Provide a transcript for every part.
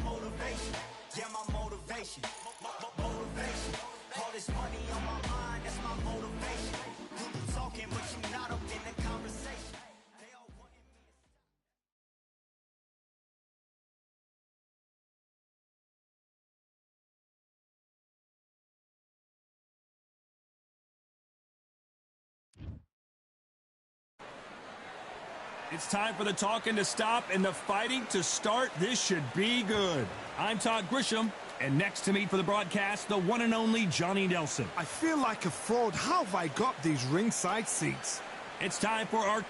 my motivation. Yeah, my motivation. Motivation. All this money on my mind, that's my motivation. You talking, but you not up in the conversation. They all wanted me to It's time for the talking to stop and the fighting to start. This should be good. I'm Todd Grisham, and next to me for the broadcast, the one and only Johnny Nelson. I feel like a fraud. How have I got these ringside seats? It's time for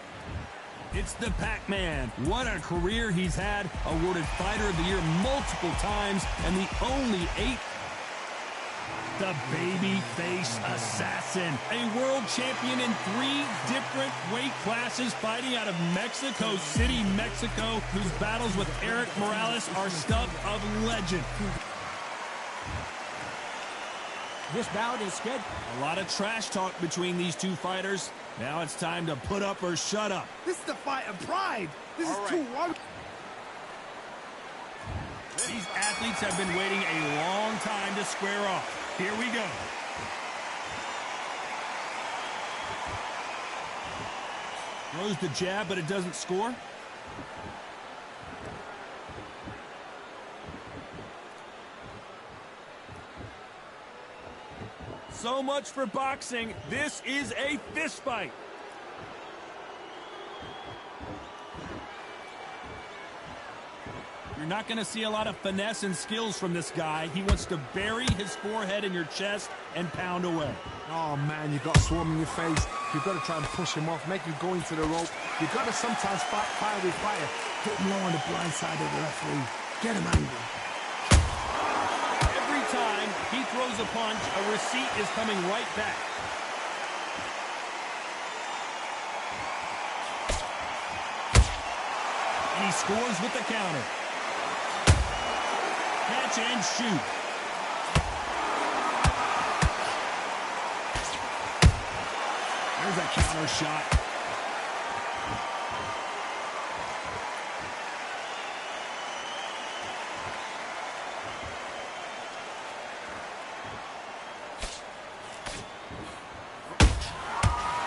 It's the Pac-Man. What a career he's had. Awarded Fighter of the Year multiple times, and the only 8. The babyface assassin, a world champion in 3 different weight classes, fighting out of Mexico City, Mexico, whose battles with Eric Morales are stuff of legend. This bout is scheduled. A lot of trash talk between these two fighters. Now it's time to put up or shut up. This is the fight of pride. This is too one. These athletes have been waiting a long time to square off. Here we go. Throws the jab, but it doesn't score. So much for boxing. This is a fist fight. You're not going to see a lot of finesse and skills from this guy. He wants to bury his forehead in your chest and pound away. Oh, man, you've got a swarm in your face. You've got to try and push him off, make him go into the rope. You've got to sometimes fight fire with fire. Hit him low on the blind side of the referee. Get him angry. Every time he throws a punch, a receipt is coming right back. And he scores with the counter. Catch and shoot. There's a counter shot.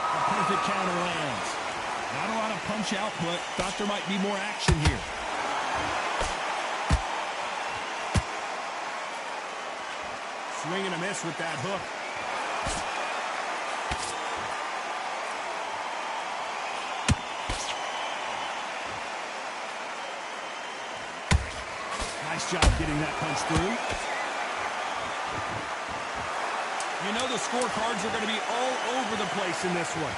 A perfect counter lands. Not a lot of punch output. Thought there might be more action here. Swing and a miss with that hook. Nice job getting that punch through. You know the scorecards are going to be all over the place in this one.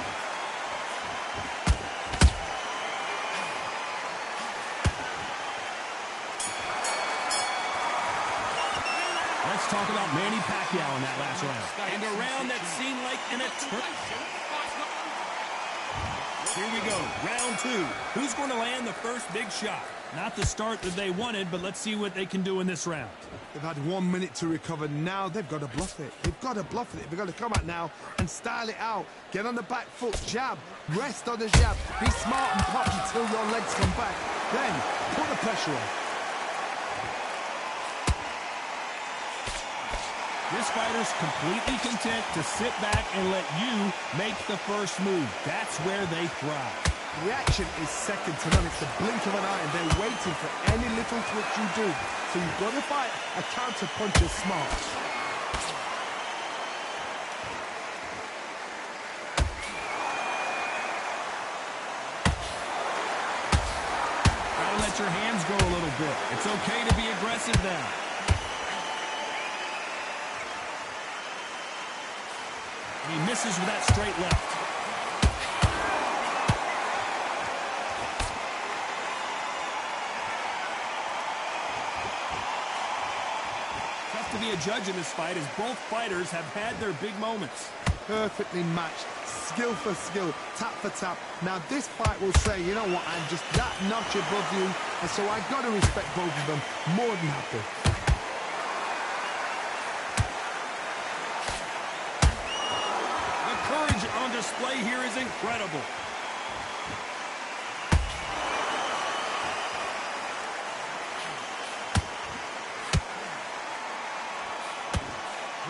Let's talk about Manny Pacquiao in that last round. And a round that seemed like an eternity. Here we go, round 2. Who's going to land the first big shot? Not the start that they wanted, but let's see what they can do in this round. They've had 1 minute to recover. Now they've got to bluff it. They've got to bluff it. They've got to come out now and style it out. Get on the back foot, jab, rest on the jab. Be smart and pop until your legs come back. Then put the pressure on. This fighter's completely content to sit back and let you make the first move. That's where they thrive. Reaction is second to none. It's a blink of an eye, and they're waiting for any little twitch you do. So you've got to fight a counter puncher smart. Gotta let your hands go a little bit. It's okay to be aggressive now. He misses with that straight left. Tough to be a judge in this fight as both fighters have had their big moments. Perfectly matched, skill for skill, tap for tap. Now this fight will say, you know what, I'm just that notch above you, and so I've got to respect both of them more than happy. On display here is incredible.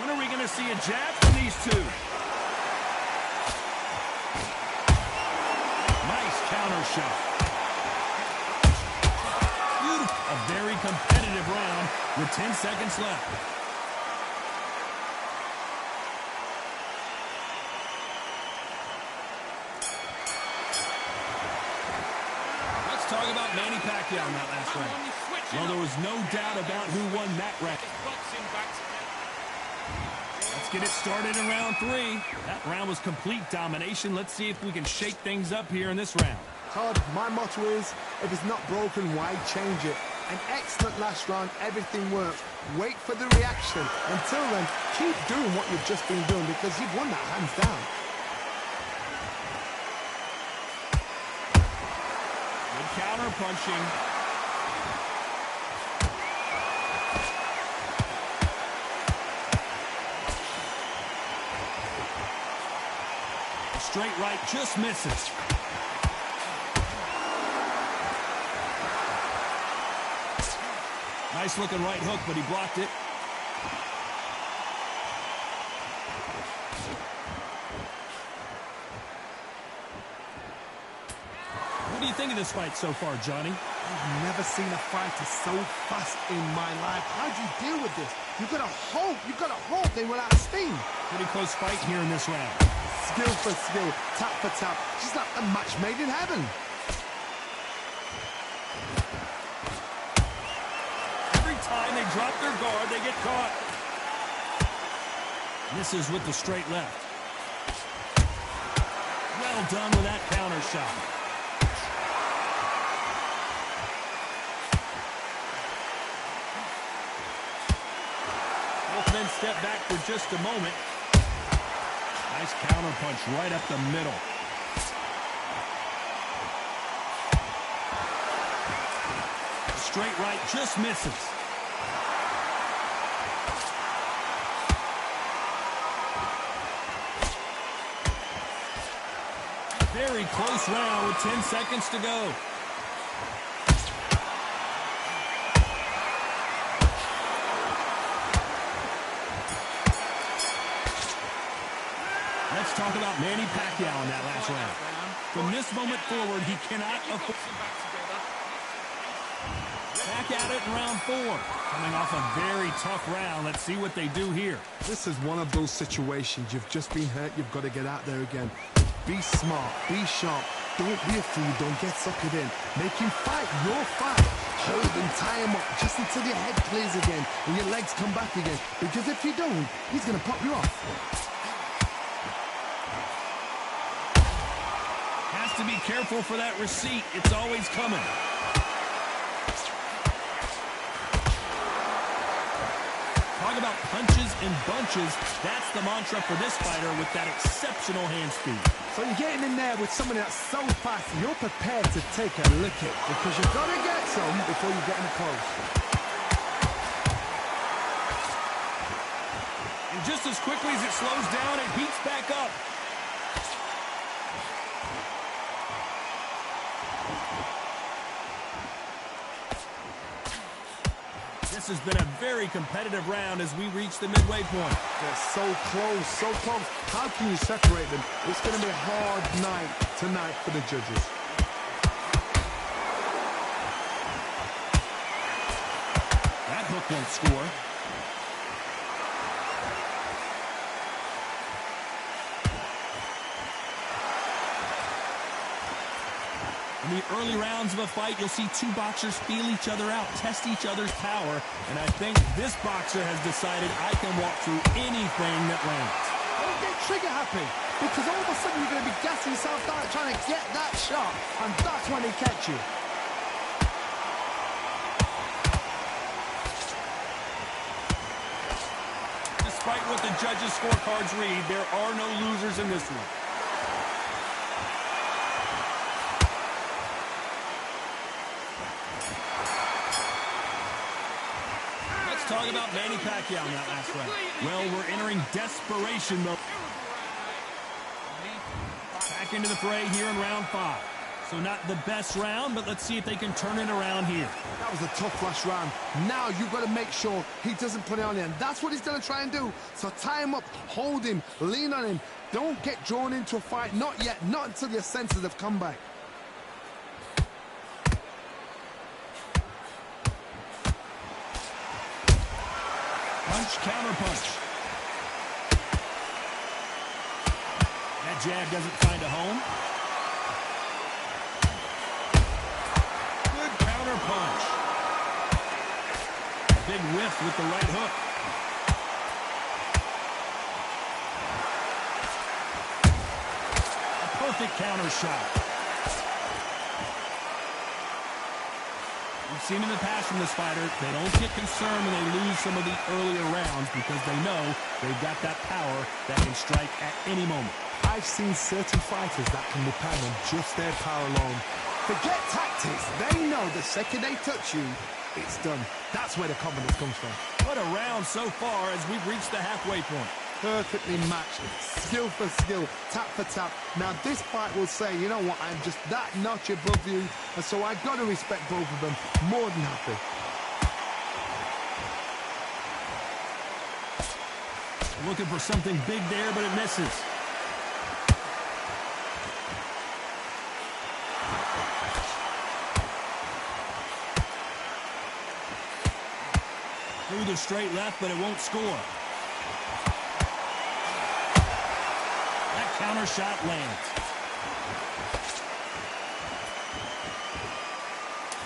When are we going to see a jab from these two? Nice counter shot. Beautiful. A very competitive round with 10 seconds left. Let's talk about Manny Pacquiao in that last round. Well, there was no doubt about who won that round. Let's get it started in round 3. That round was complete domination. Let's see if we can shake things up here in this round. Todd, my motto is, if it's not broken, why change it? An excellent last round, everything worked. Wait for the reaction. Until then, keep doing what you've just been doing because you've won that hands down. Good counter punching. Straight right just misses. Nice looking right hook, but he blocked it. What do you think of this fight so far, Johnny? I've never seen a fighter so fast in my life. How do you deal with this? You've got to hope they run out of steam. Pretty close fight here in this round. Skill for skill, tap for tap. Just like a match made in heaven. Every time they drop their guard, they get caught. Misses with the straight left. Well done with that counter shot. Both men step back for just a moment. Nice counter punch right up the middle. Straight right just misses. Very close round with 10 seconds to go. Let's talk about Manny Pacquiao in that last round. From this moment forward, he cannot afford. Back at it in round 4. Coming off a very tough round. Let's see what they do here. This is one of those situations. You've just been hurt. You've got to get out there again. Be smart. Be sharp. Don't be a fool. Don't get suckered in. Make him fight your fight. Hold him, tie him up just until your head clears again and your legs come back again. Because if you don't, he's going to pop you off. Has to be careful for that receipt. It's always coming. Talk about punches and bunches. That's the mantra for this fighter with that exceptional hand speed. So you're getting in there with somebody that's so fast, you're prepared to take a licking because you've got to get some before you get in close. And just as quickly as it slows down, it heats back up. This has been a very competitive round as we reach the midway point. They're so close, so close. How can you separate them? It's going to be a hard night tonight for the judges. That hook won't score. In the early rounds of a fight, you'll see two boxers feel each other out, test each other's power, and I think this boxer has decided I can walk through anything that lands. Don't get trigger happy, because all of a sudden you're going to be gassing yourself out trying to get that shot, and that's when he catch you. Despite what the judges' scorecards read, there are no losers in this one. Talk about Manny Pacquiao in that last round. Well, we're entering desperation mode. Back into the fray here in round 5. So not the best round, but let's see if they can turn it around here. That was a tough last round. Now you've got to make sure he doesn't put it on you, and that's what he's going to try and do. So tie him up, hold him, lean on him. Don't get drawn into a fight. Not yet. Not until your senses have come back. Punch, counter punch. That jab doesn't find a home. Good counter punch. Big whiff with the right hook. A perfect counter shot. We've seen in the past from this fighter, they don't get concerned when they lose some of the earlier rounds because they know they've got that power that can strike at any moment. I've seen certain fighters that can depend on just their power alone. Forget tactics. They know the second they touch you, it's done. That's where the confidence comes from. What a round so far as we've reached the halfway point. Perfectly matched, skill for skill, tap for tap. Now this fight will say, you know what, I'm just that notch above you, and so I've got to respect both of them. More than happy. Looking for something big there, but it misses. Through the straight left, but it won't score. Counter shot lands.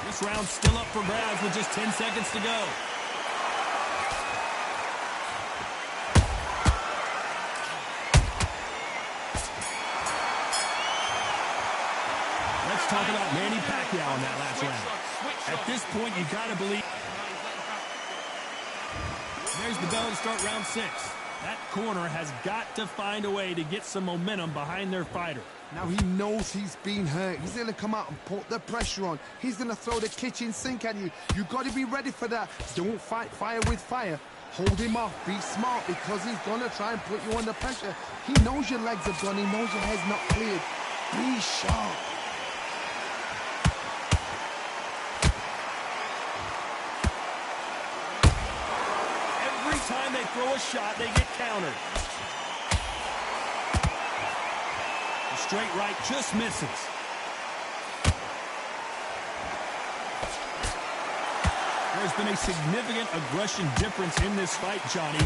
This round's still up for grabs with just 10 seconds to go. Let's talk about Manny Pacquiao in that last round. At this point, you got to believe. There's the bell to start round 6. That corner has got to find a way to get some momentum behind their fighter. Now he knows he's been hurt. He's going to come out and put the pressure on. He's going to throw the kitchen sink at you. You've got to be ready for that. Don't fight fire with fire. Hold him off. Be smart because he's going to try and put you under pressure. He knows your legs are gone. He knows your head's not cleared. Be sharp. Time they throw a shot, they get countered. The straight right just misses. There's been a significant aggression difference in this fight, Johnny.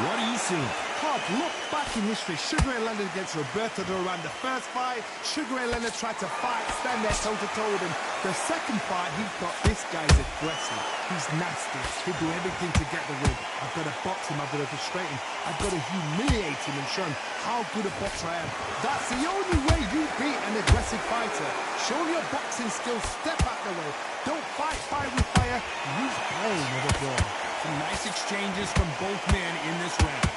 What do you see? Todd, look back in history. Sugar Ray Leonard against Roberto Duran. The first fight, Sugar Ray Leonard tried to fight, stand there toe-to-toe with him. The second fight, he thought this guy's aggressive. He's nasty. He'll do everything to get the win. I've got to box him. I've got to frustrate him. I've got to humiliate him and show him how good a boxer I am. That's the only way you beat an aggressive fighter. Show your boxing skills. Step out the way. Don't fight fire with fire. Use brain with a brawn. Some nice exchanges from both men in this round.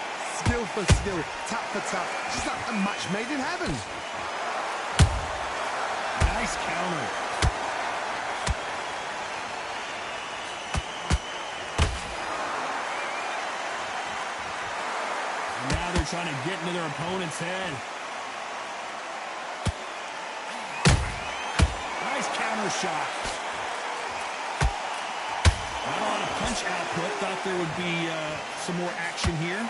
Skill for skill, tap for tap. Just like a match made in heaven. Nice counter. And now they're trying to get into their opponent's head. Nice counter shot. Not a lot of punch output. Thought there would be some more action here.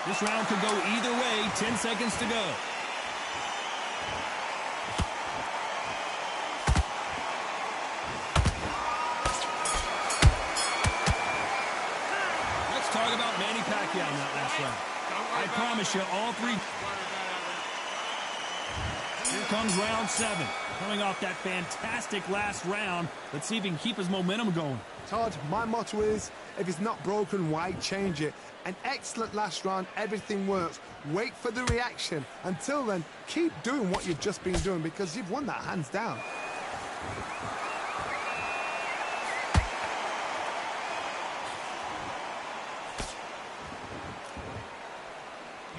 This round could go either way. 10 seconds to go. Let's talk about Manny Pacquiao in that last round. I promise you, all three. Here comes round 7. Coming off that fantastic last round. Let's see if he can keep his momentum going. Todd, my motto is, if it's not broken, why change it? An excellent last round, everything works. Wait for the reaction. Until then, keep doing what you've just been doing because you've won that hands down.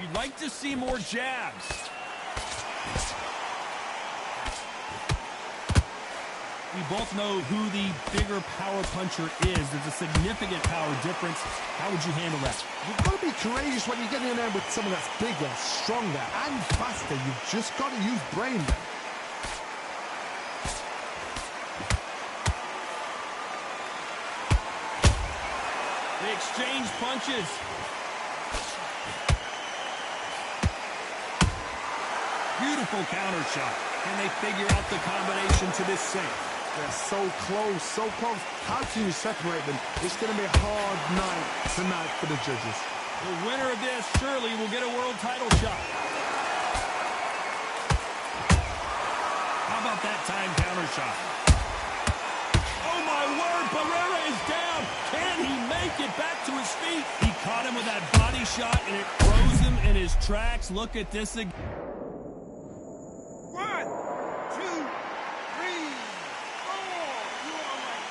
You'd like to see more jabs. We both know who the bigger power puncher is. There's a significant power difference. How would you handle that? You've got to be courageous when you're getting in there with someone that's bigger, stronger, and faster. You've just got to use brain there. They exchange punches. Beautiful counter shot. Can they figure out the combination to this save? They're so close, so close. How can you separate them? It's going to be a hard night tonight for the judges. The winner of this surely will get a world title shot. How about that time counter shot? Oh my word, Barrera is down. Can he make it back to his feet? He caught him with that body shot and it froze him in his tracks. Look at this again. 1, 2, 3, 4. You are right.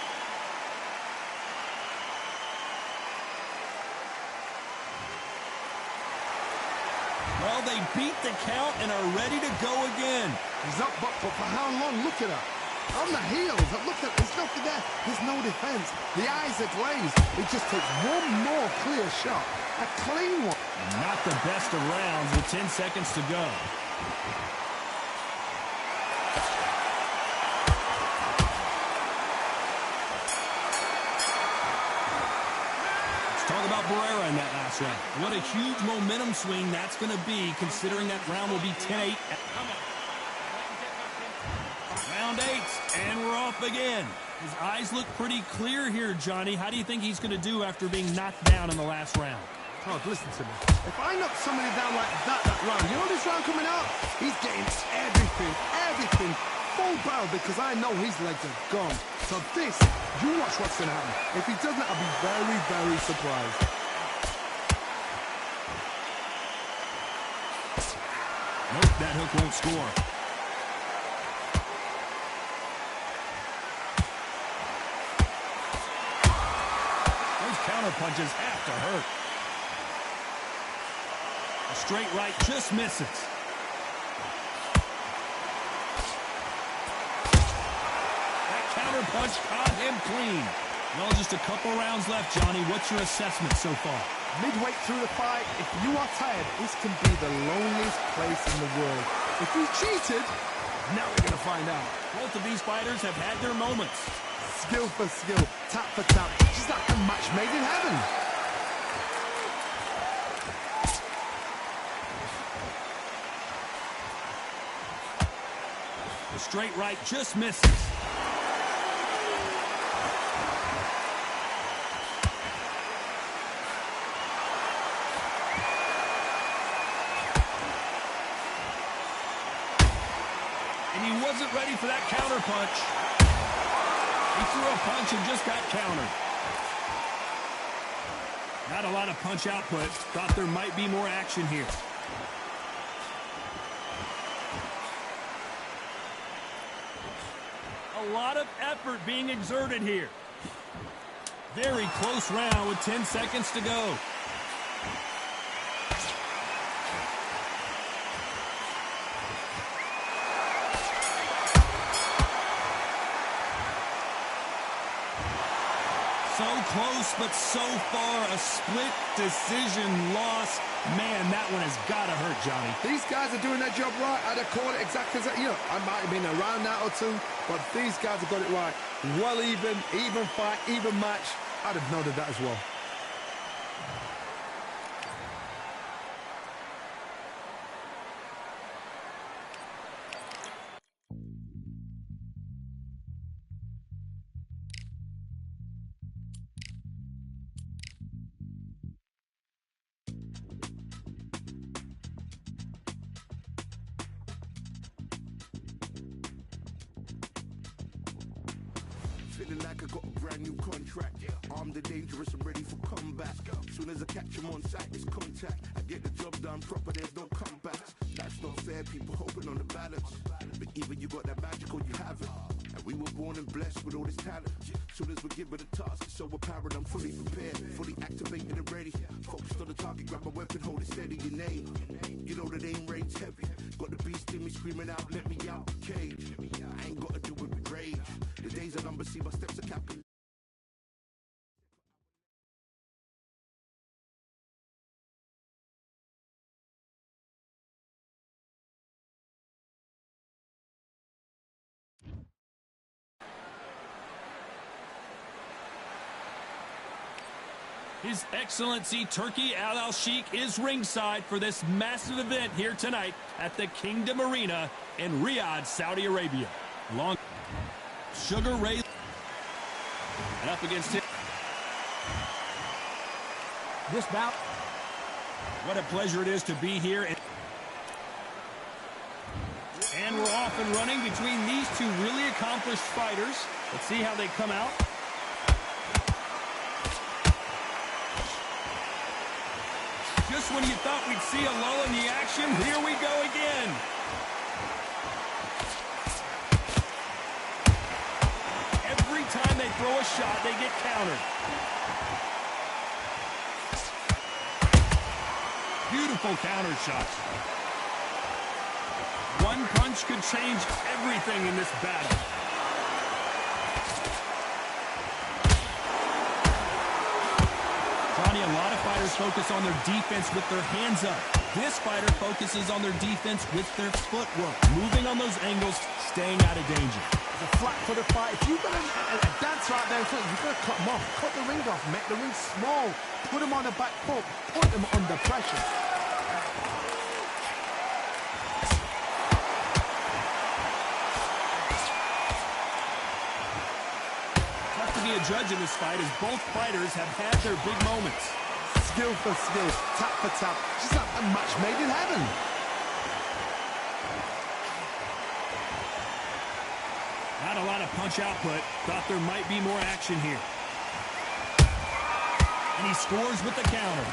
Well, they beat the count and are ready to go again. He's up, but for how long? Look at her. On the heels. Look at, there's nothing there. There's no defense. The eyes are glazed. It just takes one more clear shot. A clean one. Not the best of rounds with 10 seconds to go. Let's talk about Barrera in that last round. What a huge momentum swing that's going to be, considering that round will be 10-8. Round 8, and we're off again. His eyes look pretty clear here, Johnny. How do you think he's going to do after being knocked down in the last round? Todd, listen to me. If I knock somebody down like that round, you know this round coming up? He's getting everything full barrel because I know his legs are gone. So this, you watch what's going to happen. If he doesn't, I'll be very, very surprised. Nope, that hook won't score. Counter punches have to hurt. A straight right just misses. That counter punch caught him clean. Well, just a couple rounds left, Johnny. What's your assessment so far? Midway through the fight, if you are tired, this can be the loneliest place in the world. If you cheated, now we're going to find out. Both of these fighters have had their moments. Skill for skill, tap for tap, just like a match made in heaven. The straight right just misses. And he wasn't ready for that counter punch. He threw a punch and just got countered. Not a lot of punch output. Thought there might be more action here. A lot of effort being exerted here. Very close round with 10 seconds to go. So close, but so far a split decision loss. Man, that one has got to hurt, Johnny. These guys are doing their job right. I'd have called it exactly as that. You know, I might have been around that or two, but these guys have got it right. Well even fight, even match. I'd have noted that as well. Feeling like I got a brand new contract. Armed and dangerous, I'm ready for combat. Soon as I catch him on sight, it's contact. I get the job done proper, there's no comebacks. That's not fair, people hoping on the balance. But either you got that magic or you haven't. And we were born and blessed with all this talent. Soon as we're given a task, it's so apparent I'm fully prepared, fully activated and ready. Focused on the target, grab my weapon, hold it steady, your name. You know that aim rate's heavy. Got the beast in me screaming out, let me out the cage. I ain't gotta do it with rage. The days are numbered, see my steps are calculated. His Excellency Turki Al-Sheikh is ringside for this massive event here tonight at the Kingdom Arena in Riyadh, Saudi Arabia. Long Sugar Ray and up against him. This bout. What a pleasure it is to be here. And we're off and running between these two really accomplished fighters. Let's see how they come out. Just when you thought we'd see a lull in the action, here we go again. Every time they throw a shot, they get countered. Beautiful counter shots. One punch could change everything in this battle. Johnny, a lot of fighters focus on their defense with their hands up. This fighter focuses on their defense with their footwork, moving on those angles, staying out of danger. The flat-footed fight. If you've got a dancer out there in front, you've got to cut him off. Cut the ring off. Make the ring small. Put him on the back foot. Put him under pressure. Tough to be a judge in this fight as both fighters have had their big moments. Skill for skill. Tap for tap. Just like a match made in heaven. Not a lot of punch output. Thought there might be more action here. And he scores with the counter.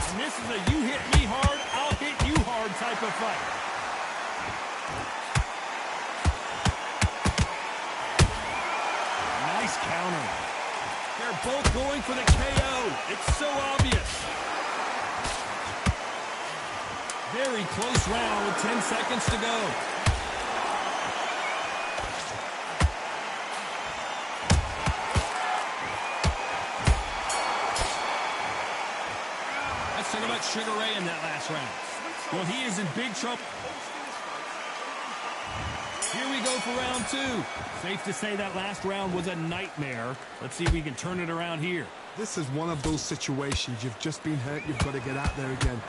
And this is a you hit me hard, I'll hit you hard type of fight. Nice counter. They're both going for the KO. It's so obvious. Very close round with 10 seconds to go. Let's talk about Sugar Ray in that last round. Well, he is in big trouble. Here we go for round two. Safe to say that last round was a nightmare. Let's see if we can turn it around here. This is one of those situations. You've just been hurt. You've got to get out there again.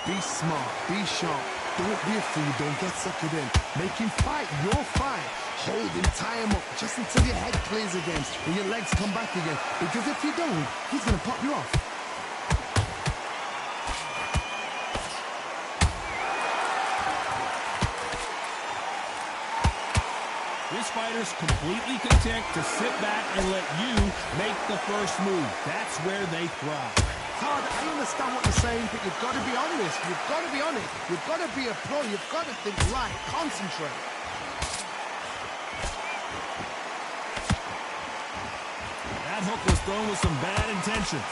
Be smart. Be sharp. Don't be a fool. Don't get suckered in. Make him fight your fight. Hold him. Tie him up just until your head clears again and your legs come back again. Because if you don't, he's going to pop you off. This fighter's completely content to sit back and let you make the first move. That's where they thrive. Todd, I understand what you're saying, but you've got to be honest. You've got to be honest. You've got to be a pro. You've got to think right. Concentrate. That hook was thrown with some bad intentions.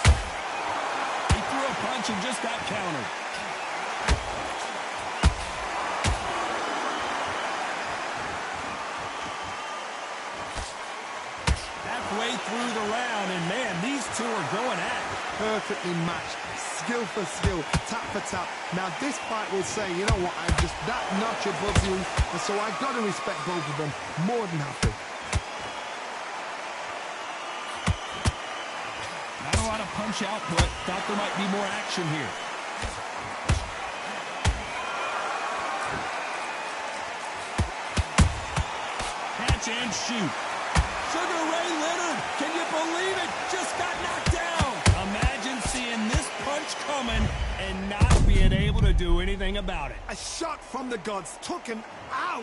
He threw a punch and just got countered. Halfway through the round, and man, these two are going at it. Perfectly matched. Skill for skill. Tap for tap. Now this fight will say, you know what, I'm just that notch above you, and so I've got to respect both of them. More than happy. Not a lot of punch output. Thought there might be more action here. Catch and shoot. Sugar Ray Leonard, can you believe it? Just got knocked down. Imagine seeing this punch coming and not being able to do anything about it. A shot from the gods took him out. 1,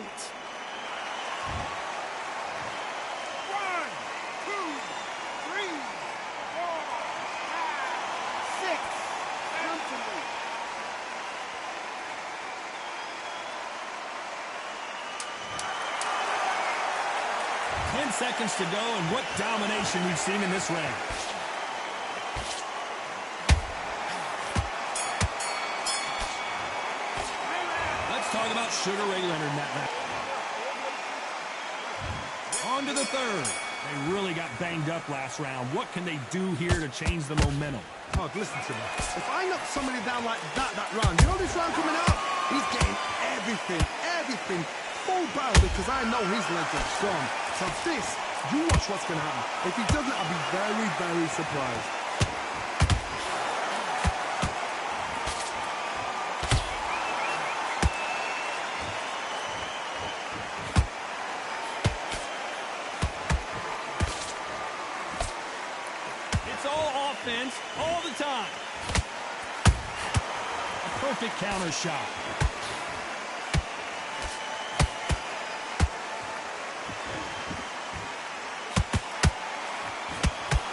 2, 3, 4, 5, 6. Come to me. 10 seconds to go, and what domination we've seen in this round. Sugar Ray Leonard in that match. On to the third. They really got banged up last round. What can they do here to change the momentum? Oh, listen to me. If I knock somebody down like that round, you know this round coming up? He's getting everything full barrel because I know his legs are strong. So this, you watch what's going to happen. If he doesn't, I'll be very, very surprised. It's all offense, all the time. A perfect counter shot.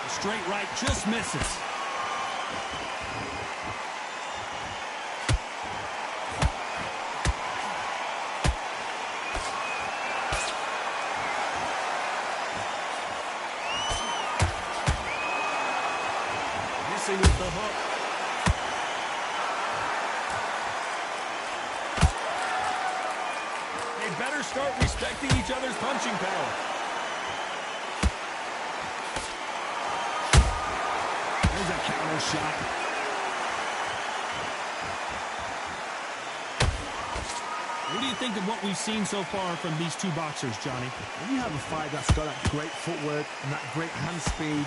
Straight right just misses. Missing with the hook. They better start respecting each other's punching power. There's a counter shot. What do you think of what we've seen so far from these two boxers, Johnny? When you have a fight that's got that great footwork and that great hand speed,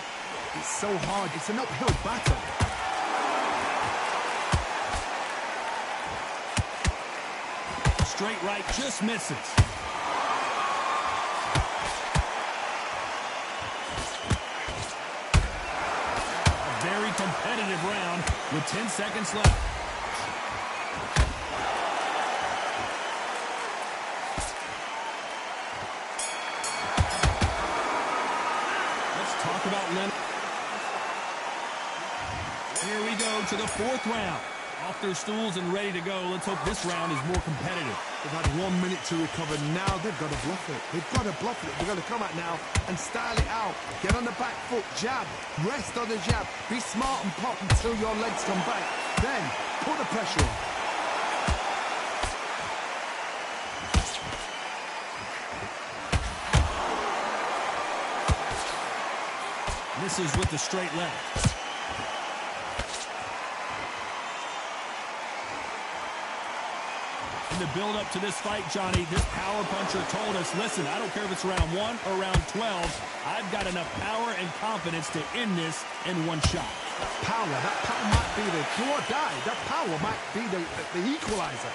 it's so hard. It's an uphill battle. Straight right just misses. Very competitive round with 10 seconds left. Let's talk about Leonard. Here we go to the fourth round. Off their stools and ready to go. Let's hope this round is more competitive. They've had 1 minute to recover. Now they've got to bluff it. They've got to bluff it. They've got to come out now and style it out. Get on the back foot, jab, rest on the jab. Be smart and pop until your legs come back. Then put the pressure on. Misses with the straight left. In the build-up to this fight, Johnny, this power puncher told us, listen, I don't care if it's round 1 or round 12, I've got enough power and confidence to end this in one shot. That power might be the do or die. That power might be the equalizer.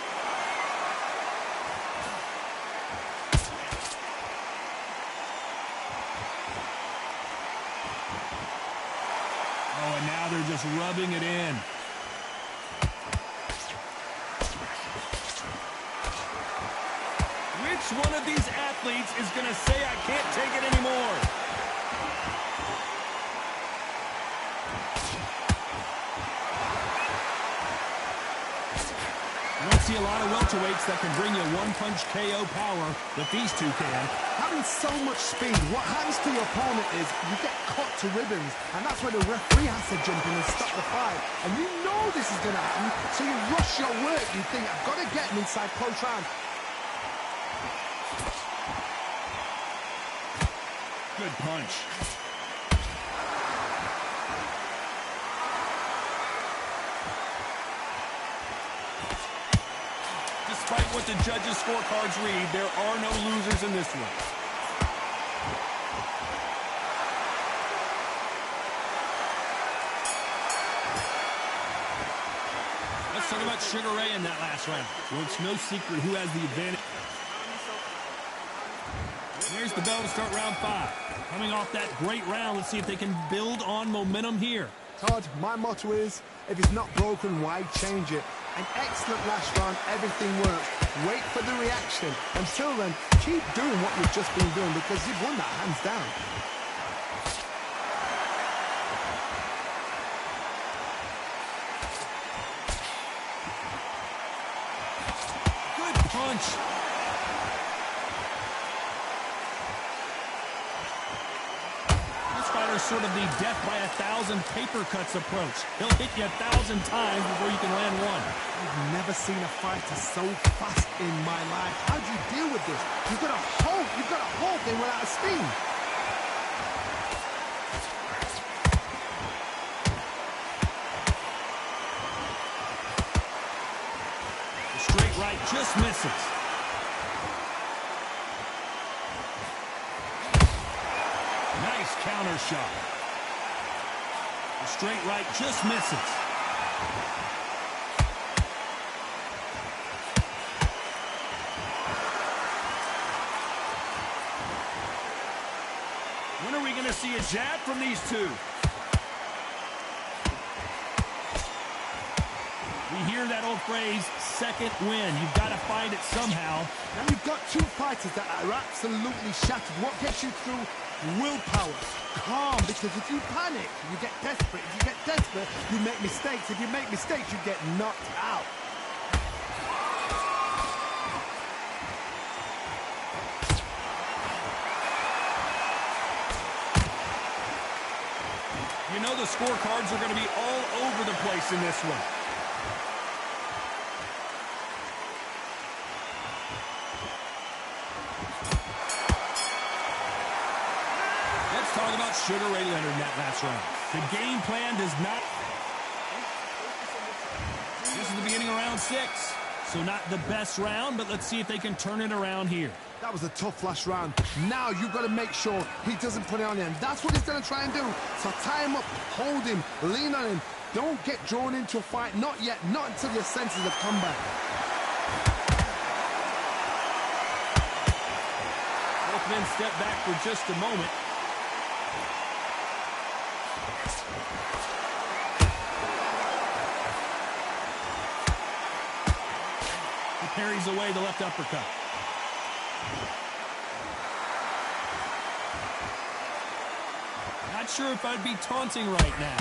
Oh, and now they're just rubbing it in. Which one of these athletes is going to say, I can't take it anymore? You don't see a lot of welterweights that can bring you one-punch KO power, but these two can. Having so much speed, what happens to your opponent is you get cut to ribbons, and that's where the referee has to jump in and stop the fight. And you know this is going to happen, so you rush your work. You think, I've got to get him inside close round. Good punch. Despite what the judges' scorecards read, there are no losers in this one. Let's talk about Sugar Ray in that last round. Well, it's no secret who has the advantage. There's the bell to start round 5. Coming off that great round, let's see if they can build on momentum here. Todd, my motto is, if it's not broken, why change it? An excellent last round, everything works. Wait for the reaction. Until then, keep doing what you've just been doing because you've won that hands down. Good punch. sort of the death by 1,000 paper cuts approach. He'll hit you 1,000 times before you can land one. I've never seen a fighter so fast in my life. How do you deal with this? You've got to hope they run out of steam. The straight right just misses. Nice counter shot. The straight right just misses. When are we going to see a jab from these two? We hear that old phrase, second win. You've got to find it somehow. Now you've got two fighters that are absolutely shattered. What gets you through? Willpower. Calm, because if you panic, you get desperate. If you get desperate, you make mistakes. If you make mistakes, you get knocked out. You know the scorecards are going to be all over the place in this one. Let's talk about Sugar Ray Leonard in that last round. The game plan does not... This is the beginning of round 6. So not the best round, but let's see if they can turn it around here. That was a tough last round. Now you've got to make sure he doesn't put it on him. That's what he's going to try and do. So tie him up, hold him, lean on him. Don't get drawn into a fight. Not yet. Not until your senses have come back. Both men step back for just a moment. He parries away the left uppercut. Not sure if I'd be taunting right now.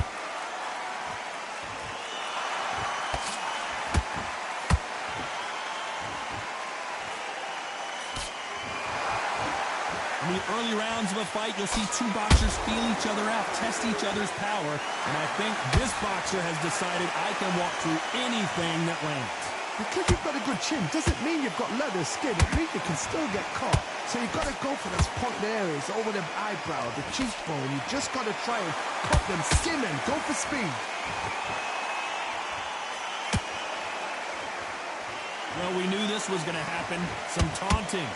In the early rounds of a fight, you'll see two boxers feel each other out, test each other's power, and I think this boxer has decided I can walk through anything that lands. Because you've got a good chin doesn't mean you've got leather skin. It means you can still get caught. So you've got to go for those point areas over the eyebrow, the cheekbone. You just got to try and cut them, skim them, go for speed. Well, we knew this was going to happen. Some taunting.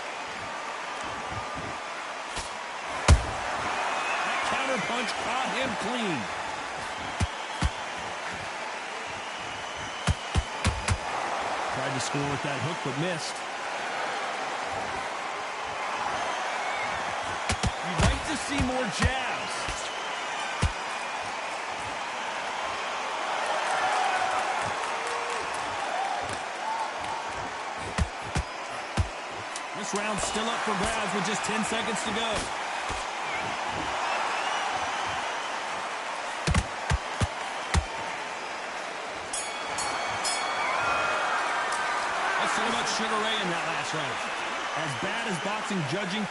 That counter punch caught him clean. Tried to score with that hook, but missed. You'd like to see more jabs. This round's still up for grabs with just 10 seconds to go. Let's talk about Sugar Ray in that last round. As bad as boxing judging.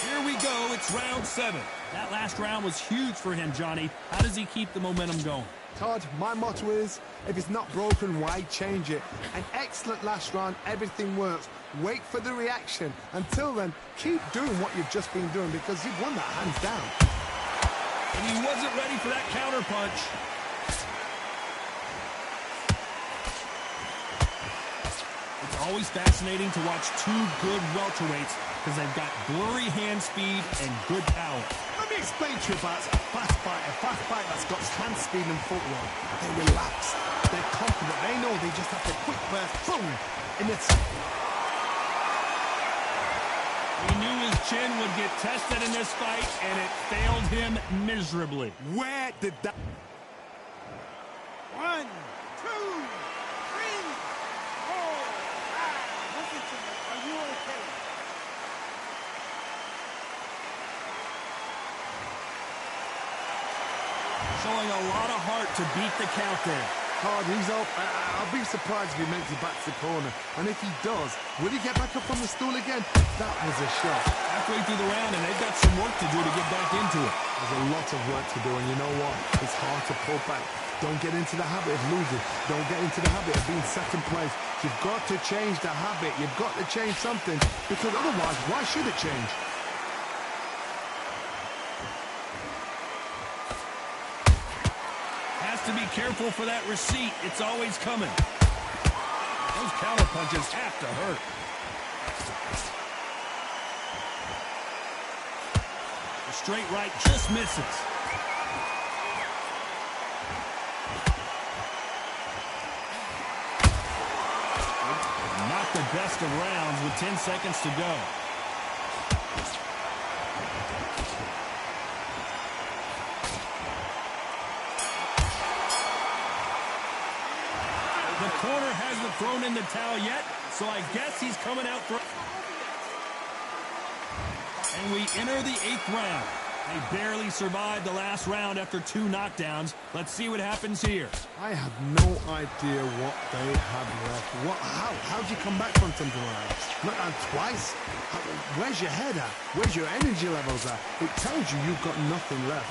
Here we go, it's round 7. That last round was huge for him, Johnny. How does he keep the momentum going? Todd, my motto is, if it's not broken, why change it? An excellent last round, everything works. Wait for the reaction. Until then, keep doing what you've just been doing because you've won that hands down. And he wasn't ready for that counter punch. It's always fascinating to watch two good welterweights because they've got blurry hand speed and good power. Let me explain to you about a fast fighter that's got hand speed and footwork. They're relaxed, they're confident, they know they just have to quick burst, boom, and it's... He knew his chin would get tested in this fight, and it failed him miserably. Where did that... 1, 2, 3, 4, 5. Listen to me. Are you okay? Showing a lot of heart to beat the count there. card. He's up. I'll be surprised if he makes it back to the corner. And if he does, will he get back up on the stool again? That was a shot. Halfway through the round, and they've got some work to do to get back into it. There's a lot of work to do, and you know what? It's hard to pull back. Don't get into the habit of losing. Don't get into the habit of being second place. You've got to change the habit. You've got to change something, because otherwise, why should it change? Has to be careful for that receipt. It's always coming. Those counter punches have to hurt. The straight right just misses. Not the best of rounds with 10 seconds to go. The corner hasn't thrown in the towel yet, so I guess he's coming out for... And we enter the 8th round. They barely survived the last round after 2 knockdowns. Let's see what happens here. I have no idea what they have left. How'd you come back from something like that? Not twice? Where's your head at? Where's your energy levels at? It tells you you've got nothing left.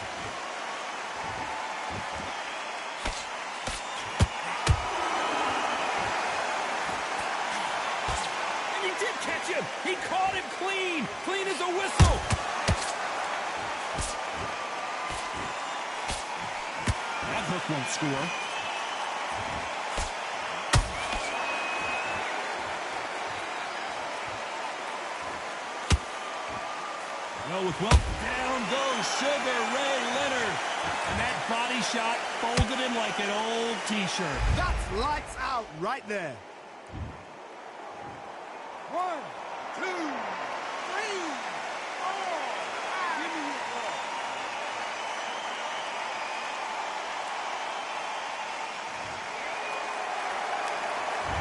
And he did catch him. He caught him clean. Clean as a whistle. That hook won't score. Well, with well, down goes Sugar Ray Leonard. And that body shot folded him like an old T-shirt. That's lights out right there. 1, 2, 3, 4. Give me your ball.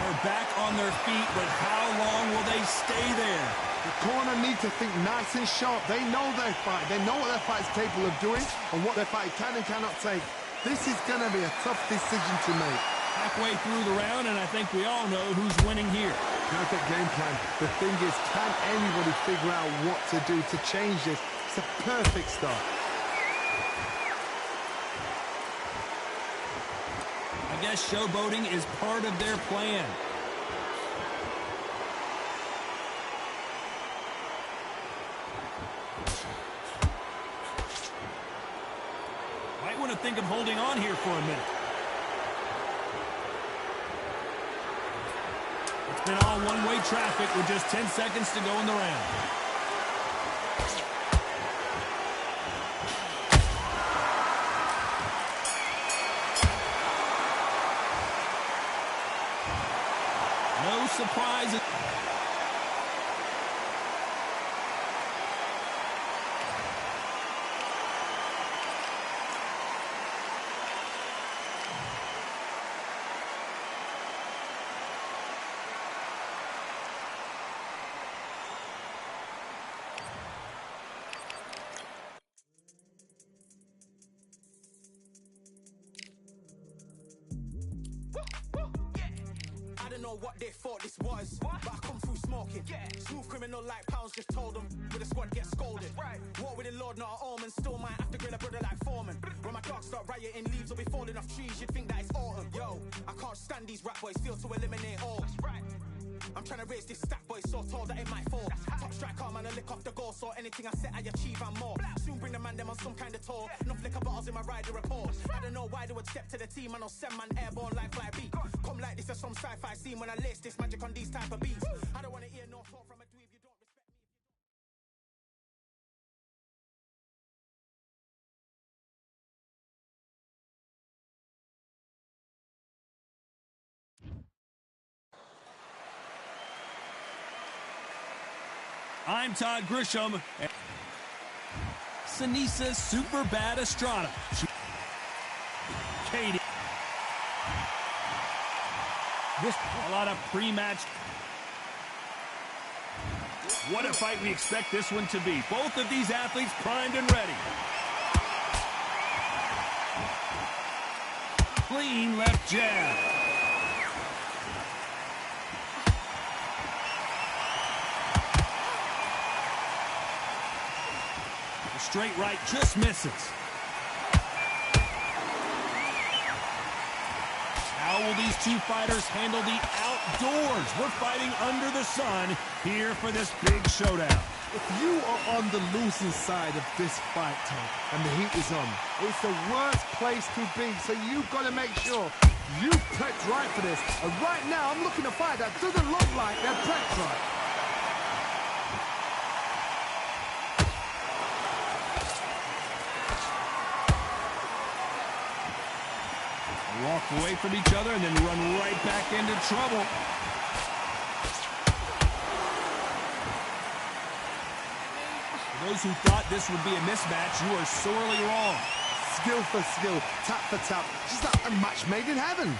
They're back on their feet, but how long will they stay there? The corner need to think nice and sharp. They know their fight. They know what their fight is capable of doing and what their fight can and cannot take. This is going to be a tough decision to make. Halfway through the round, and I think we all know who's winning here. Perfect game plan. The thing is, can anybody figure out what to do to change this? It's a perfect start. I guess showboating is part of their plan. Might want to think of holding on here for a minute. It's been all one-way traffic with just 10 seconds to go in the round. No surprises. I don't know what they thought this was, but I come through smoking. Smooth criminal like pounds, just told them with the squad get scolded. War with the Lord, not an omen. Still might have to grill a brother like Foreman. When my dogs start rioting, leaves will be falling off trees. You'd think that it's autumn. Yo, I can't stand these rap boys, feel to eliminate all. I'm trying to raise this stack, boy, so tall that it might fall. Top striker, man, I lick off the goal, so anything I set, I achieve and more. Soon bring the man them on some kind of tour. Enough liquor bottles in my rider report. I don't know why they would step to the team, and I'll send man airborne like fly beat. Come like this as some sci-fi scene when I lace this magic on these type of beats. I don't want to hear no talk from a dweeb, you don't respect me. I'm Todd Grisham. Sinisa Super Bad Estrada. Katie. This a lot of pre-match. What a fight we expect this one to be. Both of these athletes primed and ready. clean left jab. The straight right just misses. How will these two fighters handle the outdoors? We're fighting under the sun here for this big showdown. If you are on the losing side of this fight, Tom, and the heat is on, it's the worst place to be. So you've got to make sure you prepped right for this. And right now, I'm looking at a fight that doesn't look like they're prepped right. Walk away from each other and then run right back into trouble. For those who thought this would be a mismatch, you are sorely wrong. Skill for skill, tap for tap, just like a match made in heaven.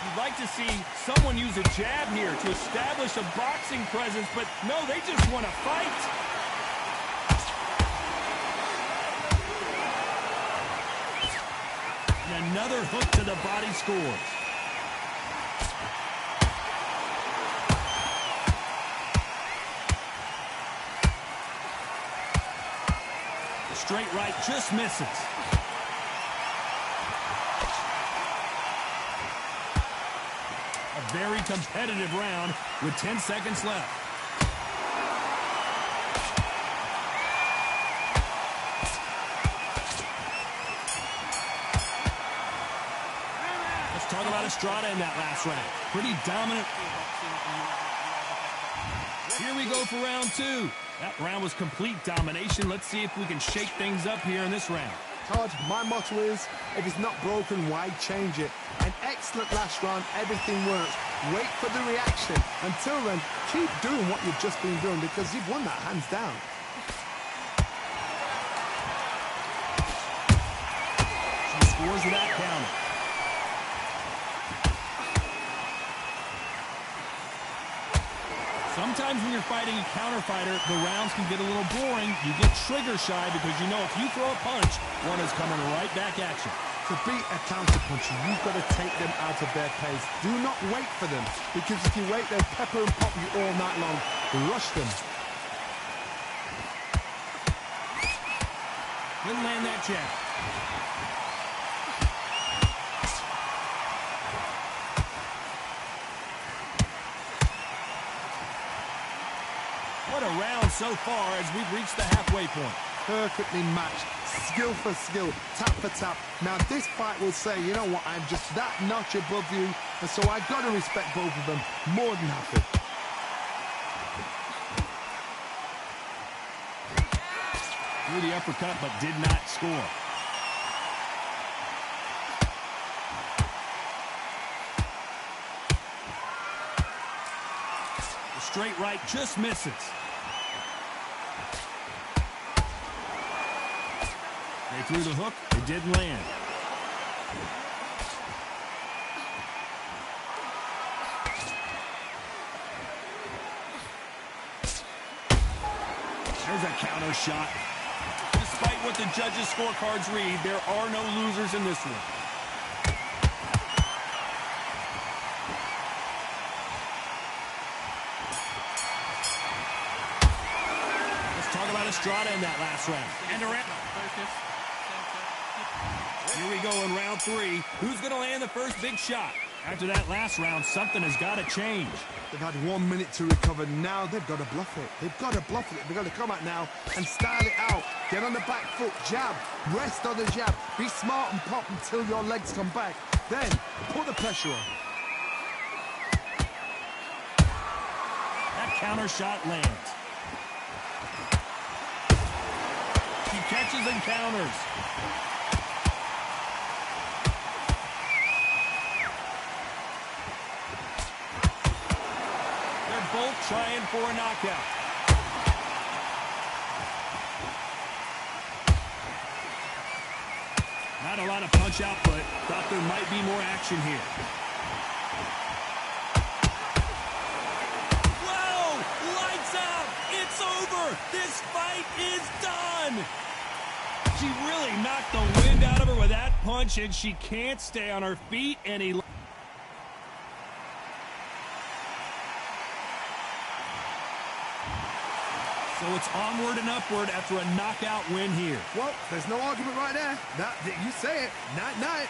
You'd like to see someone use a jab here to establish a boxing presence, but no, they just want to fight. And another hook to the body scores. The straight right just misses. A very competitive round with 10 seconds left. Let's talk about Estrada in that last round. Pretty dominant. Here we go for round two. That round was complete domination. Let's see if we can shake things up here in this round. Todd, my motto is, if it's not broken, why change it? An excellent last round, everything works. Wait for the reaction. Until then, keep doing what you've just been doing because you've won that hands down. She scores with that counter. Sometimes when you're fighting a counter fighter, the rounds can get a little boring. You get trigger shy because you know if you throw a punch, one is coming right back at you. To beat a counter puncher, you've got to take them out of their pace. Do not wait for them, because if you wait, they'll pepper and pop you all night long. Rush them. Didn't land that jab. What a round so far as we've reached the halfway point. Perfectly matched, skill for skill, tap for tap. Now this fight will say, you know what, I'm just that notch above you, and so I've got to respect both of them. More than happy. Threw the uppercut but did not score. The straight right just misses. They threw the hook, it didn't land. There's a counter shot. Despite what the judges' scorecards read, there are no losers in this one. Let's talk about Estrada in that last round. And around. Here we go in round three. Who's going to land the first big shot? After that last round, something has got to change. They've had 1 minute to recover. Now they've got to bluff it. They've got to bluff it. They've got to come out now and style it out. Get on the back foot, jab, rest on the jab. Be smart and pop until your legs come back. Then put the pressure on. That counter shot lands. She catches and counters. Both trying for a knockout. Not a lot of punch output. Thought there might be more action here. Whoa! Lights out! over. This fight is done. She really knocked the wind out of her with that punch, and she can't stay on her feet any longer. So it's onward and upward after a knockout win here. Well, there's no argument right there. You say it. Night-night.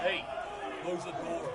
Hey, close the door.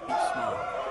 Keep smart.